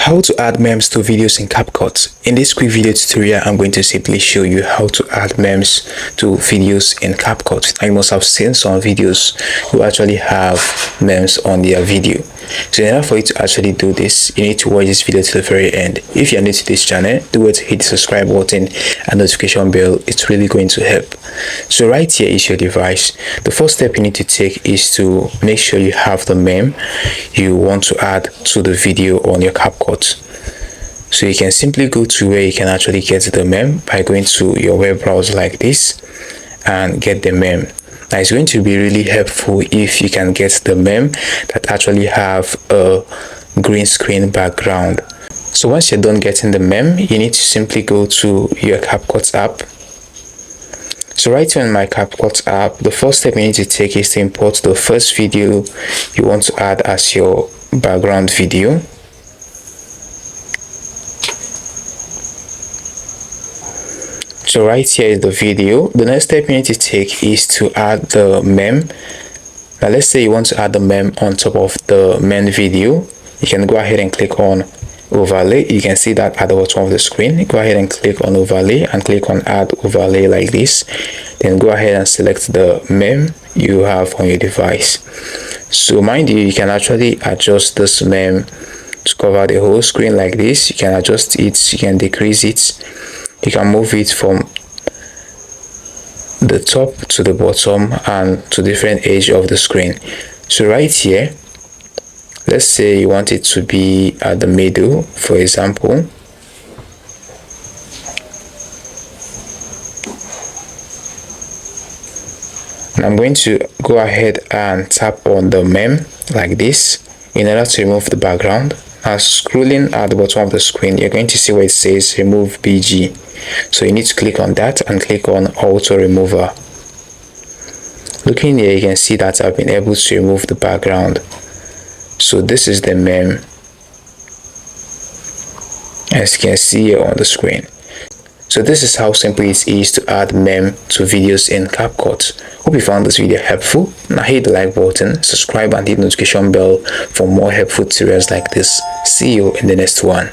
How to add memes to videos in CapCut. In this quick video tutorial, I'm going to simply show you how to add memes to videos in CapCut. Now, you must have seen some videos who actually have memes on their video. So in order for you to actually do this, you need to watch this video to the very end. If you're new to this channel, do it to hit the subscribe button and notification bell. It's really going to help. So right here is your device. The first step you need to take is to make sure you have the meme you want to add to the video on your CapCut. So you can simply go to where you can actually get the meme by going to your web browser like this and get the meme. Now it's going to be really helpful if you can get the meme that actually have a green screen background. So once you're done getting the meme, you need to simply go to your CapCut app. So right here in my CapCut app, the first step you need to take is to import the first video you want to add as your background video. So right here is the video. The next step you need to take is to add the meme. Now let's say you want to add the meme on top of the main video. You can go ahead and click on overlay. You can see that at the bottom of the screen. Go ahead and click on overlay and click on add overlay like this. Then go ahead and select the meme you have on your device. So mind you, you can actually adjust this meme to cover the whole screen like this. You can adjust it, you can decrease it, you can move it from the top to the bottom and to different edge of the screen. So right here, let's say you want it to be at the middle, for example. And I'm going to go ahead and tap on the meme like this in order to remove the background. Now scrolling at the bottom of the screen, you're going to see where it says remove BG. So you need to click on that and click on auto remover. Looking here, you can see that I've been able to remove the background. So this is the meme, as you can see here on the screen. So this is how simple it is to add meme to videos in CapCut. Hope you found this video helpful. Now hit the like button, subscribe and hit the notification bell for more helpful tutorials like this. See you in the next one.